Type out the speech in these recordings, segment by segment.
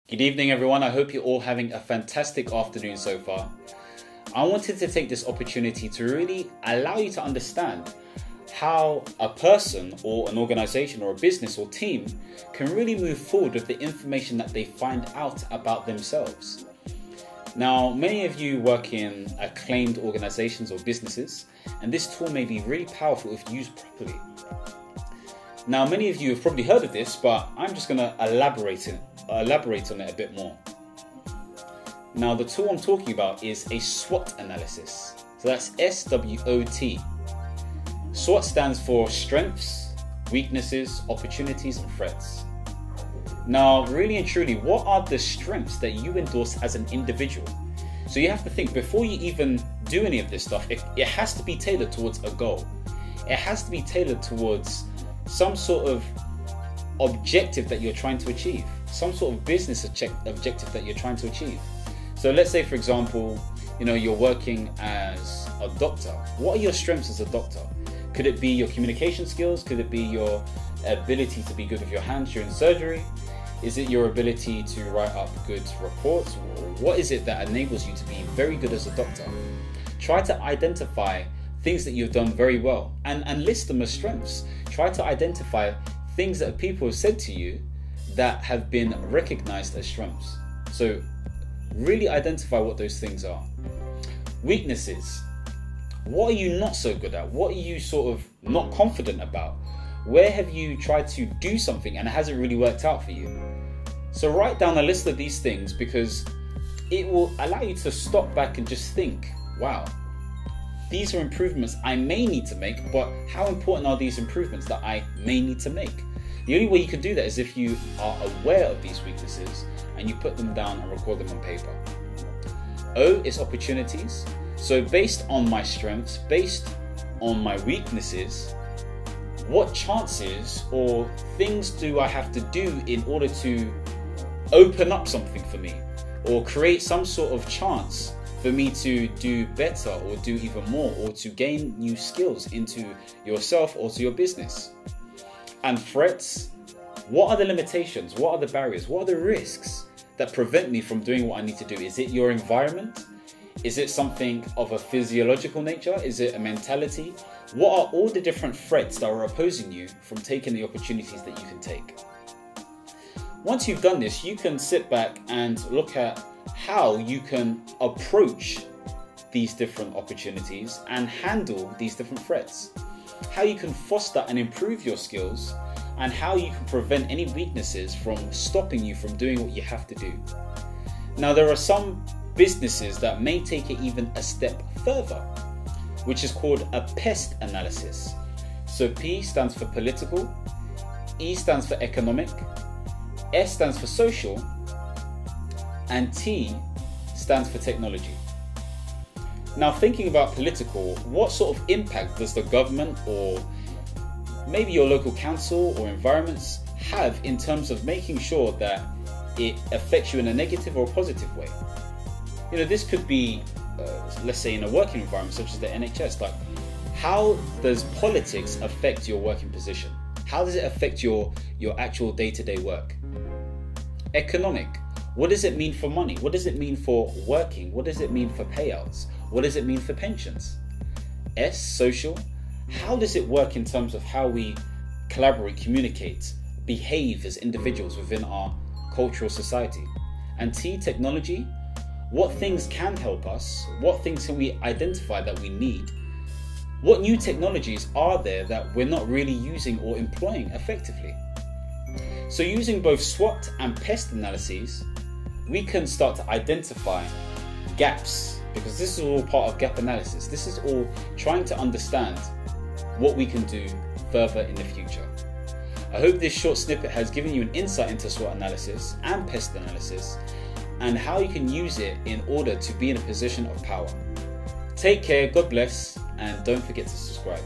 Good evening everyone, I hope you're all having a fantastic afternoon so far. I wanted to take this opportunity to really allow you to understand how a person or an organization or a business or team can really move forward with the information that they find out about themselves. Now, many of you work in acclaimed organizations or businesses, and this tool may be really powerful if used properly. Now, many of you have probably heard of this, but I'm just going to elaborate on it a bit more. Now, the tool I'm talking about is a SWOT analysis. So that's SWOT. SWOT stands for strengths, weaknesses, opportunities, and threats. Now, really and truly, what are the strengths that you endorse as an individual? So you have to think, before you even do any of this stuff, it has to be tailored towards a goal. It has to be tailored towards some sort of objective that you're trying to achieve, some sort of business objective that you're trying to achieve. So let's say, for example, you're working as a doctor. What are your strengths as a doctor? Could it be your communication skills? Could it be your ability to be good with your hands during surgery? Is it your ability to write up good reports? What is it that enables you to be very good as a doctor? Try to identify things that you've done very well and list them as strengths. Try to identify things that people have said to you that have been recognized as strengths. So really identify what those things are. Weaknesses. What are you not so good at? What are you sort of not confident about? Where have you tried to do something and it hasn't really worked out for you? So write down a list of these things, because it will allow you to stop back and just think, wow, these are improvements I may need to make, but how important are these improvements that I may need to make? The only way you can do that is if you are aware of these weaknesses and you put them down and record them on paper. O is opportunities. So based on my strengths, based on my weaknesses, what chances or things do I have to do in order to open up something for me, or create some sort of chance for me to do better or do even more, or to gain new skills into yourself or to your business? And threats, what are the limitations? What are the barriers? What are the risks that prevent me from doing what I need to do? Is it your environment? Is it something of a physiological nature? Is it a mentality? What are all the different threats that are opposing you from taking the opportunities that you can take? Once you've done this, you can sit back and look at how you can approach these different opportunities and handle these different threats. How you can foster and improve your skills, and how you can prevent any weaknesses from stopping you from doing what you have to do. Now, there are some businesses that may take it even a step further, which is called a PEST analysis. So P stands for political, E stands for economic, S stands for social, and T stands for technology. Now, thinking about political, what sort of impact does the government or maybe your local council or environments have in terms of making sure that it affects you in a negative or a positive way? This could be, let's say, in a working environment such as the NHS. Like, how does politics affect your working position? How does it affect your actual day-to-day work? Economic. What does it mean for money? What does it mean for working? What does it mean for payouts? What does it mean for pensions? S, social. How does it work in terms of how we collaborate, communicate, behave as individuals within our cultural society? And T, technology. What things can help us? What things can we identify that we need? What new technologies are there that we're not really using or employing effectively? So using both SWOT and PEST analyses, we can start to identify gaps, because this is all part of gap analysis. This is all trying to understand what we can do further in the future. I hope this short snippet has given you an insight into SWOT analysis and PEST analysis, and how you can use it in order to be in a position of power. Take care, God bless, and don't forget to subscribe.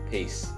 Peace.